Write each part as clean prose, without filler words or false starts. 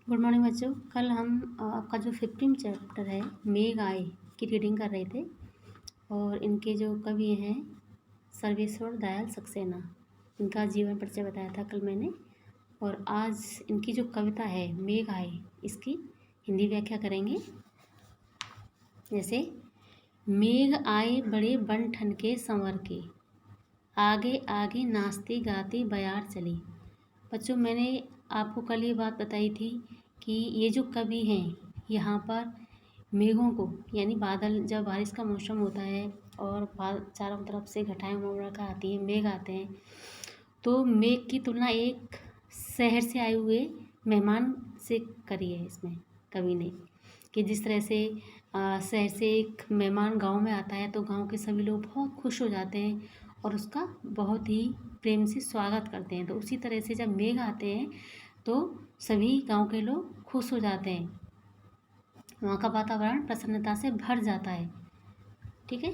Good morning बच्चों। कल हम आपका जो 15 चैप्टर है मेघ आए की रीडिंग कर रहे थे और इनके जो कवि हैं सर्वेश्वर दयाल सक्सेना, इनका जीवन परिचय बताया था कल मैंने। और आज इनकी जो कविता है मेघ आए, इसकी हिंदी व्याख्या करेंगे। जैसे मेघ आए बड़े बन ठन के संवर के, आगे आगे नाचती गाती बयार चली। बच्चों, मैंने आपको कल ये बात बताई थी कि ये जो कवि हैं यहाँ पर मेघों को, यानी बादल, जब बारिश का मौसम होता है और चारों तरफ से घटाएं उमड़ कर आती हैं, मेघ आते हैं, तो मेघ की तुलना एक शहर से आए हुए मेहमान से करी है इसमें कवि ने। कि जिस तरह से शहर से एक मेहमान गांव में आता है तो गांव के सभी लोग बहुत खुश हो जाते हैं और उसका बहुत ही प्रेम से स्वागत करते हैं। तो उसी तरह से जब मेघ आते हैं तो सभी गांव के लोग खुश हो जाते हैं, वहाँ का वातावरण प्रसन्नता से भर जाता है। ठीक है।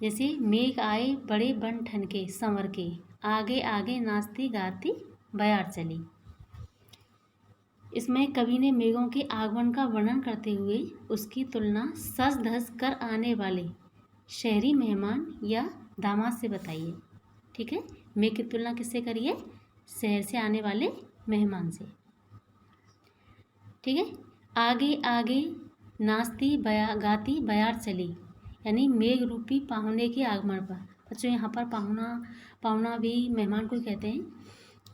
जैसे मेघ आए बड़े बन ठन के संवर के, आगे आगे नाचती गाती बयार चली। इसमें कवि ने मेघों के आगमन का वर्णन करते हुए उसकी तुलना सज धज कर आने वाले शहरी मेहमान या दामाद से बताई है। ठीक है। मेघ की तुलना किससे करी है? शहर से आने वाले मेहमान से। ठीक है। आगे आगे नाचती गाती बयार चली, यानी मेघ रूपी पाहुने के आगमन पर। बच्चों, यहाँ पर पाहुना भी मेहमान को कहते हैं।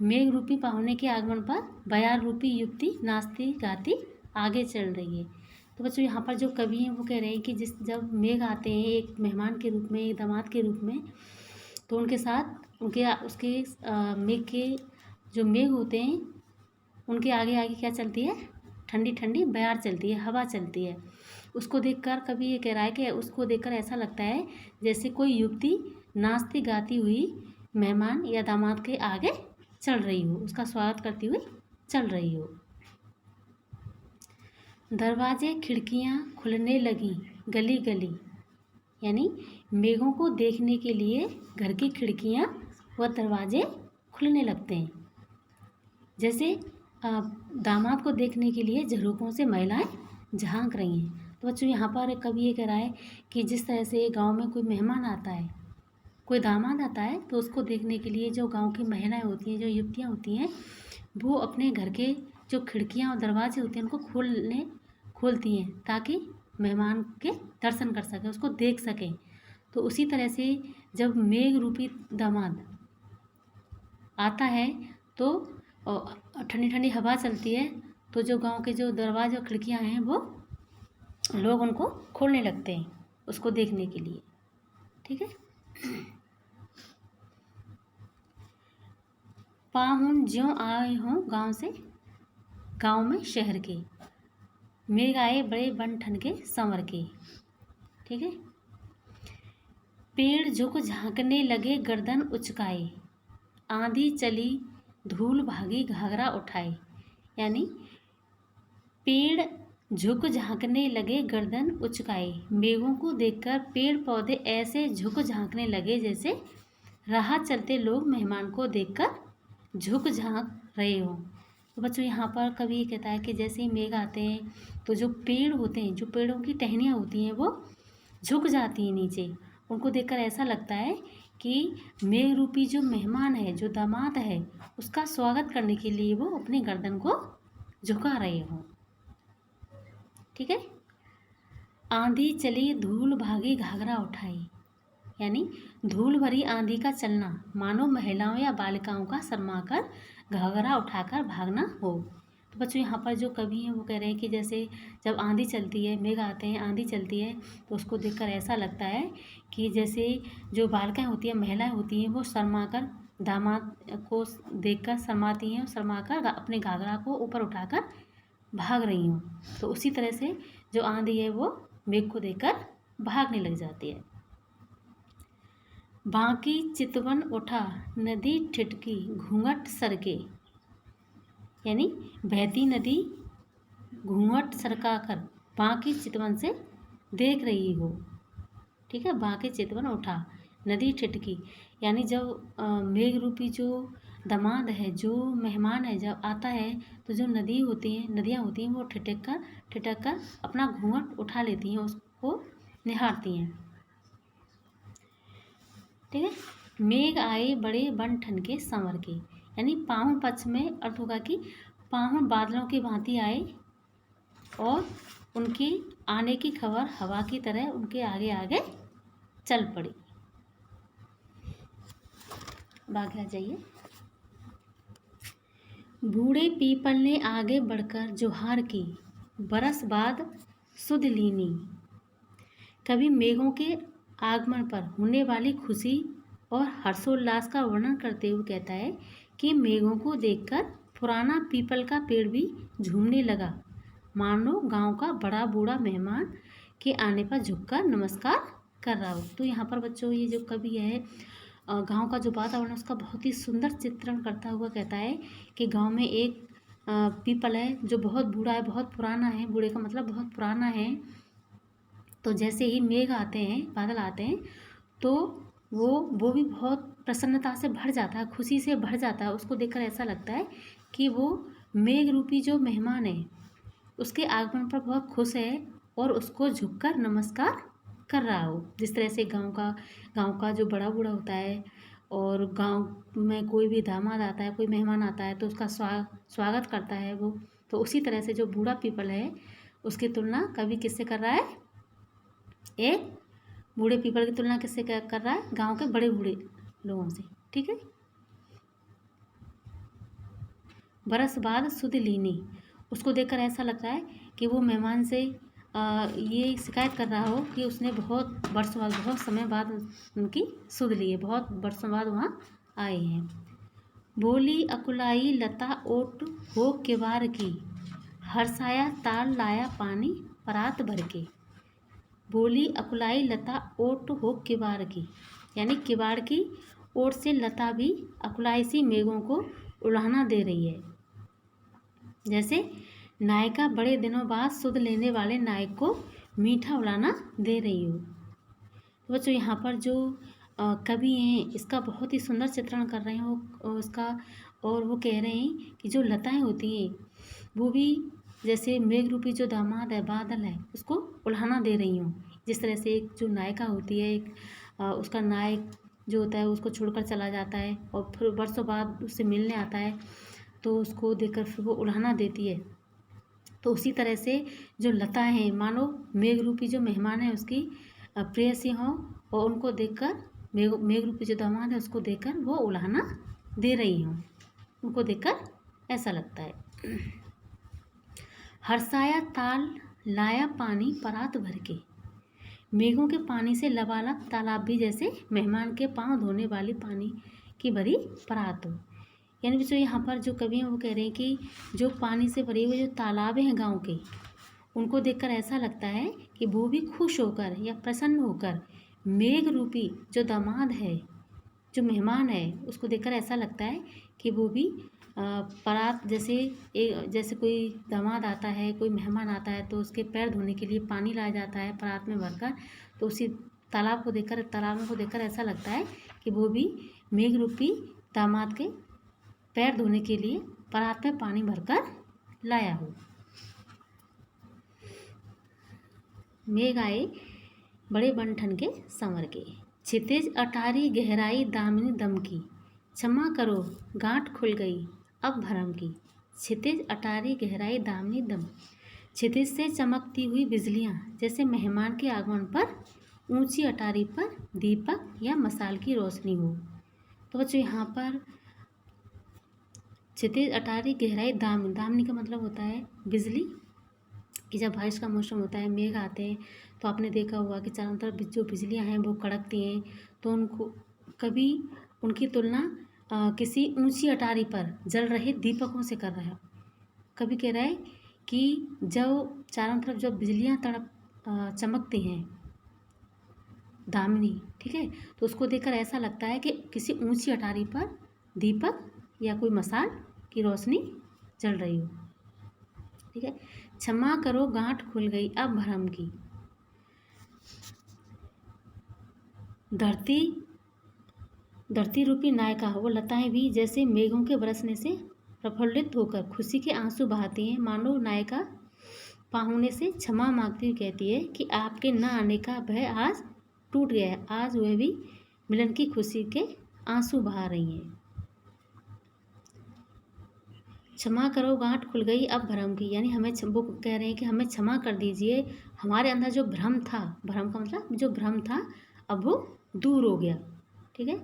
मेघ रूपी पाहुने के आगमन पर बयार रूपी युक्ति नाचती गाती आगे चल रही है। तो बच्चों, यहाँ पर जो कवि हैं वो कह रहे हैं कि जब मेघ आते हैं एक मेहमान के रूप में, एक दामाद के रूप में, तो उनके साथ उसके मेघ के जो मेघ होते हैं उनके आगे आगे क्या चलती है? ठंडी ठंडी बयार चलती है, हवा चलती है। उसको देखकर कवि ये कह रहा है कि उसको देखकर ऐसा लगता है जैसे कोई युवती नाचती गाती हुई मेहमान या दामाद के आगे चल रही हो, उसका स्वागत करती हुई चल रही हो। दरवाजे खिड़कियां खुलने लगी गली गली, यानी मेघों को देखने के लिए घर की खिड़कियां व दरवाजे खुलने लगते हैं। जैसे दामाद को देखने के लिए झरोकों से महिलाएं झांक रही हैं। तो बच्चों, यहाँ पर कवि ये कह रहा है कि जिस तरह से गांव में कोई मेहमान आता है, कोई दामाद आता है, तो उसको देखने के लिए जो गांव की महिलाएं होती हैं, जो युवतियाँ होती हैं, वो अपने घर के जो खिड़कियाँ और दरवाजे होते हैं उनको खोलती हैं ताकि मेहमान के दर्शन कर सकें, उसको देख सकें। तो उसी तरह से जब मेघ रूपी दामाद आता है तो ठंडी ठंडी हवा चलती है, तो जो गांव के जो दरवाजे और खिड़कियां हैं वो लोग उनको खोलने लगते हैं उसको देखने के लिए। ठीक है। पाहुन ज्यों आए हों गांव से, गांव में शहर के, मेघ आए बड़े बन ठन के संवर के। ठीक है। पेड़ झुक झांकने लगे गर्दन उचकाए, आंधी चली धूल भागी घाघरा उठाए, यानी पेड़ झुक झांकने लगे गर्दन उचकाए। मेघों को देखकर पेड़ पौधे ऐसे झुक झांकने लगे जैसे राह चलते लोग मेहमान को देखकर झुक झांक रहे हों। तो बच्चों, यहाँ पर कवि ये कहता है कि जैसे ही मेघ आते हैं तो जो पेड़ होते हैं, जो पेड़ों की टहनियाँ होती हैं, वो झुक जाती हैं नीचे। उनको देखकर ऐसा लगता है कि मेघ रूपी जो मेहमान है, जो दामाद है, उसका स्वागत करने के लिए वो अपनी गर्दन को झुका रहे हों। ठीक है। आंधी चली धूल भागी घाघरा उठाई, यानी धूल भरी आंधी का चलना मानो महिलाओं या बालिकाओं का शर्माकर घाघरा उठाकर भागना हो। तो बच्चों, यहाँ पर जो कवि हैं वो कह रहे हैं कि जैसे जब आंधी चलती है, मेघ आते हैं, आंधी चलती है, तो उसको देखकर ऐसा लगता है कि जैसे जो बालिकाएं होती हैं, महिलाएं होती हैं, वो शर्माकर दामाद को देखकर शर्माती हैं और शर्माकर अपने घाघरा को ऊपर उठाकर भाग रही हूँ। तो उसी तरह से जो आंधी है वो मेघ को देखकर भागने लग जाती है। बांकी चितवन उठा नदी ठिठकी घूंघट सरके, यानी बहती नदी घूंघट सरकाकर बांकी चितवन से देख रही हो। ठीक है। बांकी चितवन उठा नदी ठिठकी, यानी जब मेघ रूपी जो दामाद है, जो मेहमान है, जब आता है तो जो नदियाँ होती हैं वो ठिठक कर अपना घूंघट उठा लेती हैं, उसको निहारती हैं। ठीक है। मेघ आए बड़े बन ठन के संवर के, यानी पाहुन पक्ष में अर्थ होगा कि पाहुन बादलों की भांति आए और उनकी आने की खबर हवा की तरह उनके आगे आगे चल पड़ी। आगे आ जाइए। बूढ़े पीपल ने आगे बढ़कर जोहार की, बरस बाद सुध लीनी। कभी मेघों के आगमन पर होने वाली खुशी और हर्षोल्लास का वर्णन करते हुए कहता है कि मेघों को देखकर पुराना पीपल का पेड़ भी झूमने लगा, मानो गांव का बड़ा बूढ़ा मेहमान के आने पर झुककर नमस्कार कर रहा हो। तो यहाँ पर बच्चों ये जो कवि है गांव का जो वातावरण उसका बहुत ही सुंदर चित्रण करता हुआ कहता है कि गांव में एक पीपल है जो बहुत बूढ़ा है, बहुत पुराना है। बूढ़े का मतलब बहुत पुराना है। तो जैसे ही मेघ आते हैं, बादल आते हैं, तो वो भी बहुत प्रसन्नता से भर जाता है, खुशी से भर जाता है। उसको देखकर ऐसा लगता है कि वो मेघ रूपी जो मेहमान है उसके आगमन पर बहुत खुश है और उसको झुककर नमस्कार कर रहा हो। जिस तरह से गांव का जो बड़ा बूढ़ा होता है और गांव में कोई भी दामाद आता है, कोई मेहमान आता है तो उसका स्वागत करता है वो, तो उसी तरह से जो बूढ़ा पीपल है उसकी तुलना कवि किससे कर रहा है? एक बूढ़े पीपल की तुलना किससे कर रहा है? गांव के बड़े बूढ़े लोगों से। ठीक है। बरस बाद सुध लीनी, उसको देखकर ऐसा लगता है कि वो मेहमान से ये शिकायत कर रहा हो कि उसने बहुत वर्षों बाद, बहुत समय बाद उनकी सुध ली है, बहुत वर्षों बाद वहाँ आए हैं। बोली अकुलाई लता ओट हो किवार की, हरसाया ताल लाया पानी परात भर के। बोली अकुलाई लता ओट हो किवाड़ की, यानी किवाड़ की ओर से लता भी अकुलाई सी मेघों को उलाहना दे रही है। जैसे नायिका बड़े दिनों बाद सुध लेने वाले नायक को मीठा उलाना दे रही हो। तो बच्चों यहाँ पर जो कवि हैं इसका बहुत ही सुंदर चित्रण कर रहे हैं वो उसका, और वो कह रहे हैं कि जो लताएं होती हैं वो भी जैसे मेघ रूपी जो दामाद है, बादल है, उसको उल्हाना दे रही हूँ। जिस तरह से एक जो नायिका होती है, एक उसका नायक जो होता है उसको छोड़कर चला जाता है और फिर वर्षों बाद उससे मिलने आता है तो उसको देखकर फिर वो उल्हाना देती है। तो उसी तरह से जो लताएं हैं मानो मेघ रूपी जो मेहमान है उसकी प्रेयसी हों और उनको देखकर मेघ रूपी जो दामाद है उसको देखकर वो उल्हाना दे रही हूँ। उनको देखकर ऐसा लगता है। हरसाया ताल लाया पानी परात भर के, मेघों के पानी से लबालब तालाब भी जैसे मेहमान के पांव धोने वाली पानी की भरी परात हो। यानी जो यहाँ पर जो कवि हैं वो कह रहे हैं कि जो पानी से भरे हुए जो तालाब हैं गांव के, उनको देखकर ऐसा लगता है कि वो भी खुश होकर या प्रसन्न होकर मेघ रूपी जो दामाद है, जो मेहमान है, उसको देखकर ऐसा लगता है कि वो भी परात जैसे कोई दामाद आता है, कोई मेहमान आता है तो उसके पैर धोने के लिए पानी लाया जाता है परात में भरकर। तो उसी तालाब को देखकर ऐसा लगता है कि वो भी मेघ रूपी दामाद के पैर धोने के लिए परात में पानी भरकर लाया हो। मेघ आए बड़े बनठन के संवर के, क्षितिज अटारी गहराई दामिनी दम की, क्षमा करो गांठ खुल गई अब भरम की। क्षितिज अटारी गहराई दामिनी दम, क्षितिज से चमकती हुई बिजलियां जैसे मेहमान के आगमन पर ऊंची अटारी पर दीपक या मसाल की रोशनी हो। तो बच्चों यहाँ पर क्षितिज अटारी गहराई दामिनी का मतलब होता है बिजली। कि जब बारिश का मौसम होता है, मेघ आते हैं तो आपने देखा होगा कि चारों तरफ जो बिजलियां हैं वो कड़कती हैं, तो उनको कभी उनकी तुलना किसी ऊंची अटारी पर जल रहे दीपकों से कर रहा है। कभी कह रहा है कि जब चारों तरफ जब बिजलियां चमकती हैं दामिनी, ठीक है, तो उसको देखकर ऐसा लगता है कि किसी ऊंची अटारी पर दीपक या कोई मसाल की रोशनी जल रही हो। ठीक है। क्षमा करो गांठ खुल गई अब भरम की, धरती रूपी नायिका वो लताएं भी जैसे मेघों के बरसने से प्रफुल्लित होकर खुशी के आंसू बहाती हैं। मानो नायिका पाहुने से क्षमा मांगती हुई कहती है कि आपके न आने का भय आज टूट गया है। आज वह भी मिलन की खुशी के आंसू बहा रही हैं। क्षमा करो गांठ खुल गई अब भ्रम की, यानी हमें वो कह रहे हैं कि हमें क्षमा कर दीजिए, हमारे अंदर जो भ्रम था, भ्रम का मतलब जो भ्रम था अब वो दूर हो गया। ठीक है।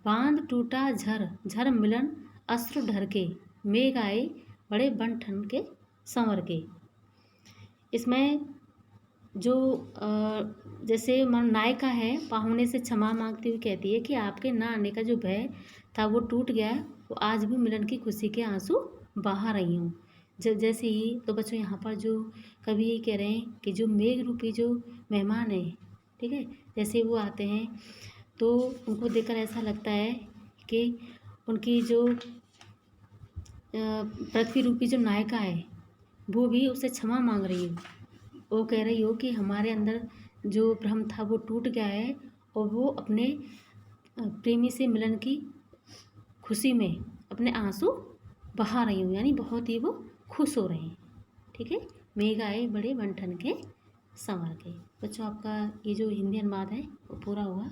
बांध टूटा झर झर मिलन अश्रु ढर के, मेघ आए बड़े बन ठन के संवर के। इसमें जो जैसे नायिका है पाहुने से क्षमा मांगती हुई कहती है कि आपके ना आने का जो भय था वो टूट गया है, वो आज भी मिलन की खुशी के आंसू बहा रही हूँ। जैसे ही तो बच्चों यहाँ पर जो कवि ये कह रहे हैं कि जो मेघ रूपी जो मेहमान है, ठीक है, जैसे वो आते हैं तो उनको देखकर ऐसा लगता है कि उनकी जो पृथ्वी रूपी जो नायिका है वो भी उसे क्षमा मांग रही है। वो कह रही हो कि हमारे अंदर जो भ्रम था वो टूट गया है और वो अपने प्रेमी से मिलन की खुशी में अपने आंसू बहा रही हूँ, यानी बहुत ही वो खुश हो रहे हैं। ठीक है। मेघ आए बड़े बन ठन के संवर के। बच्चों आपका ये जो हिंदी अनुवाद है वो पूरा हुआ।